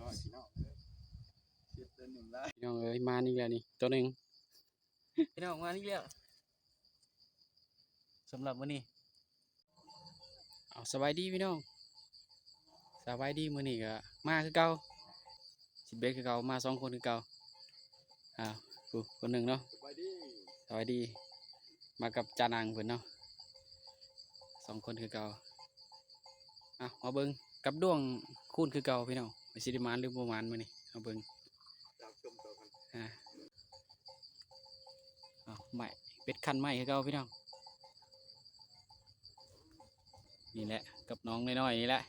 ร้อยพี่น้องเจ็ดเดือนหนึ่งได้พี่น้องเอ้ยมานี่แล้วนี่ตัวหนึ่งพี่น้องมานี่แล้วสำหรับวันนี้เอาสบายดีพี่น้องสบายดีมื้อนี้ก็มาคือเก่าสิเบ็ดคือเก่ามา2 คนคือเก่าคนหนึ่งเนาะสบายดีสบายดีมากับจานางเพิ่นเนาะ2 คนคือเก่ามาเบิ่งกับดวงคูณคือเก่าพี่น้องสิได้มานหรือบ่มานมื้อนี้เอาเบิ่งตามชมต่อกัน ใหม่เป็ดคันใหม่คือเก่าพี่น้องนี่แหละกับน้องน้อยๆนี่แหละ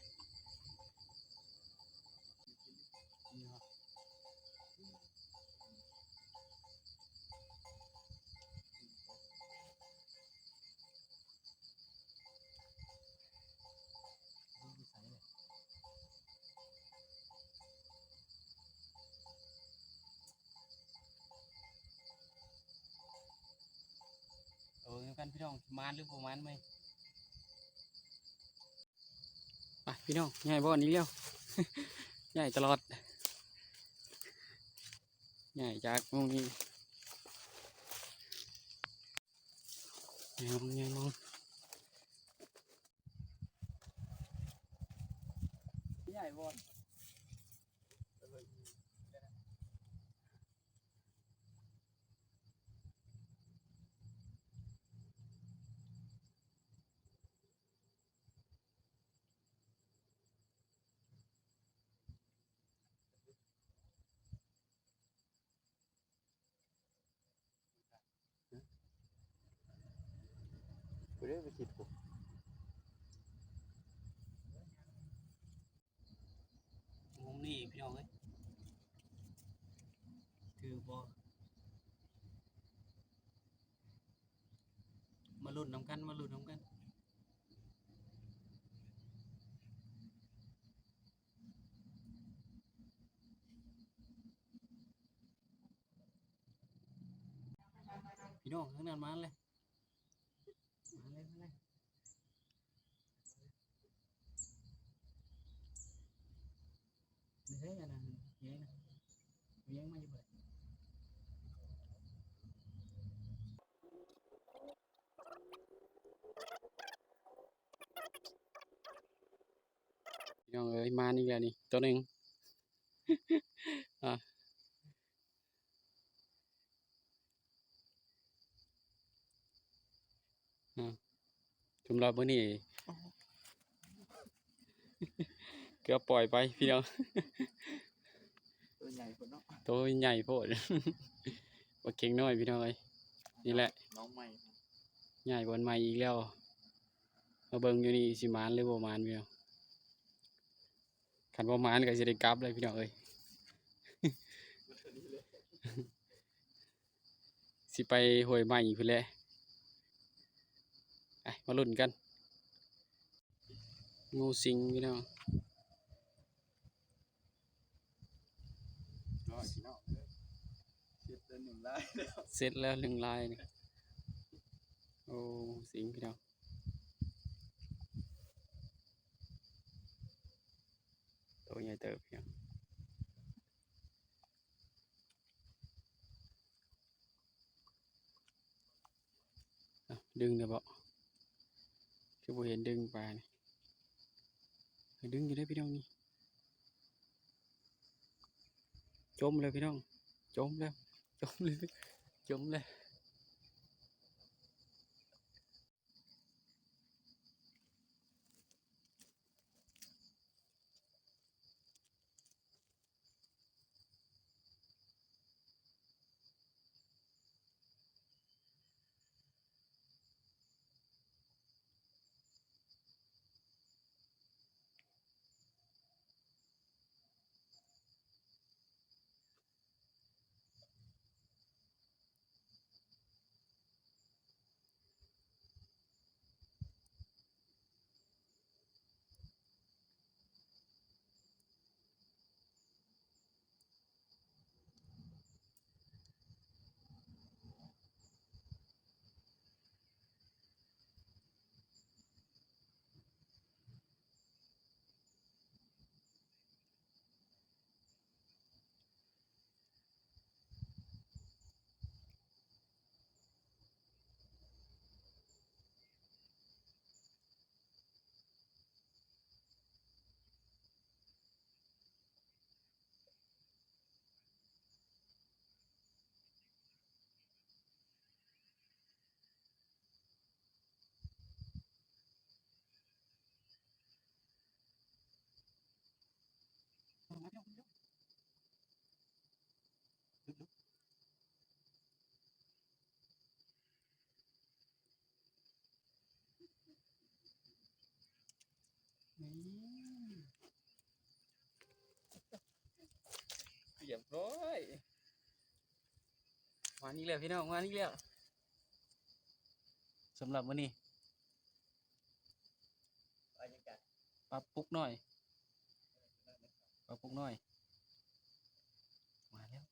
กันพี่น้องมานหรือบ่มานไหมไปพี่น้องใหญ่บ่อนนี้เดียว ใหญ่ตลอดใหญ่จากมองนี้ใหญ่มองใหญ่บ่อนไปเรื่อยไปคิดผมมุมนี้พี่น้องเอ้ยคือบ่มาลุ้นน้ำกันพี่น้องข้างนั้นมาเลยเฮ้ยอันนั้นเย้นะเย้มาอยู่เบิดพี่น้องเอ้ยมานี่แล้วนี่ตัวหนึ่งอ่ะสำหรับมื้อนี้เกือบปล่อยไปพี่น้อง ตัวใหญ่คนเนาะตัวใหญ่โพด ว่าเก่งน้อยพี่น้องเอ้ยนี่แหละน้องใหม่ใหญ่กว่าใหม่อีกแล้วมาเบิ่งอยู่นี่สิมานหรือบ่มานพี่น้องคันบ่มานก็สิได้กลับเลยพี่น้องเอ้ย สิไปห้วยใหม่พุ่นแหละมาลุ้นกันงูสิงพี่น้องร้อยพี่น้องเจ็ดเดือนหนึ่งได้แล้ว เสร็จแล้ว1 ลายนี่โอ้สิงพี่น้องตัวใหญ่เติบพี่น้องดึงเด้อบ่คือบ่เห็นดึงปลานี่ดึงอยู่ได้พี่น้องนี่จมเลยพี่น้องจมแล้วจมเลยจมเลย เรียบร้อยมานี่แล้วพี่น้องมานี่แล้วสำหรับวันนี้ปรับปรุกหน่อยปรับปรุกหน่อยมาแล้ว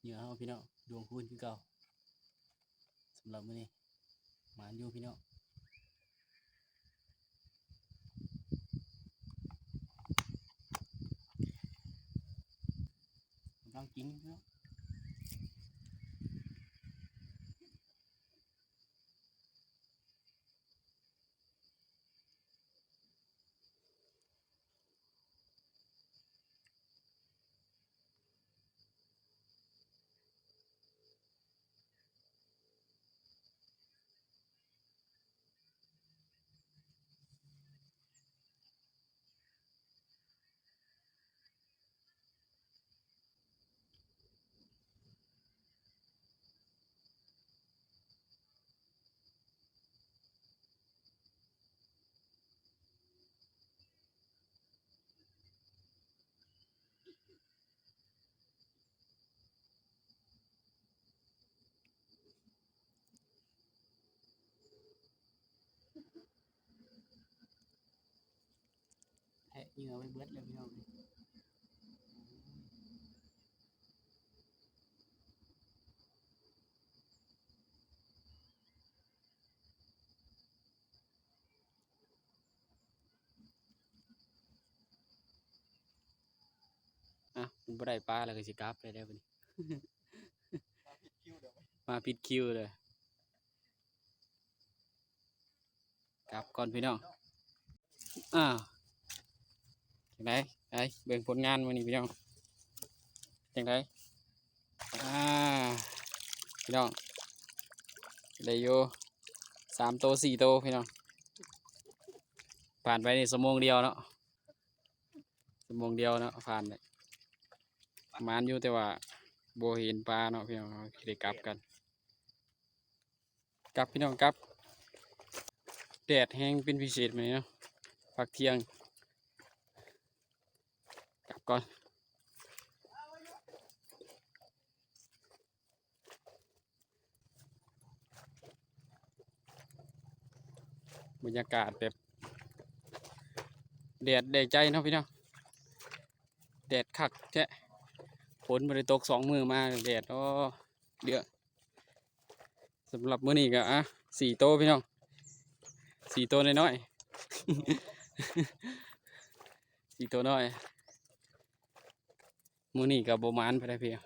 เหยื่อเอาพี่น้องดวงคูณคือเก่าสำหรับวันนี้มาอยู่พี่น้องกำลังกินพี่น้องแทะเหยื่อไว้เบิดเลยพี่น้องอ่ะมันบ่ได้ปลาแล้วก็สิกลับไปแล้วบัดนี้ มาผิดคิวเลยกลับก่อนพี่น้องจังไดไปเบิ่งผลงานวันนี้พี่น้องจังไดพี่น้องได้อยู่3 โต 4 โตพี่น้องผ่านไปนี่ชั่วโมงเดียวเนาะชั่วโมงเดียวเนาะผ่านเลยประมาณอยู่แต่ว่าบ่เห็นปลาเนาะพี่น้องเราสิได้กลับกันกลับพี่น้องกลับแดดแห้งเป็นพิเศษมื้อนี้เนาะพักเที่ยงกลับก่อนบรรยากาศแบบแดดได้ใจเนาะพี่น้องแดดคักแท้ฝนบ่ได้ตก2 มื้อมาแดดเดือดสำหรับมื้อนี้ก็4 โตพี่น้อง4 โตน้อยๆ4 โตน้อยมื้อนี้ก็บ่หมานไปได้เพียง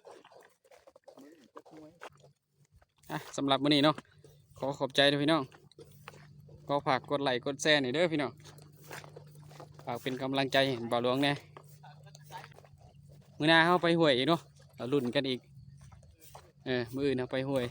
สำหรับมื้อนี้เนาะขอขอบใจด้วยพี่น้องก็ฝากกดไลค์กดแชร์หน่อยเด้อพี่น้องฝากเป็นกำลังใจให้บ่าวหลวงแน่มื้อหน้าเฮาไปห้วยอีกเนาะเราลุ้นกันอีกมื้ออื่นเฮาไปห้วย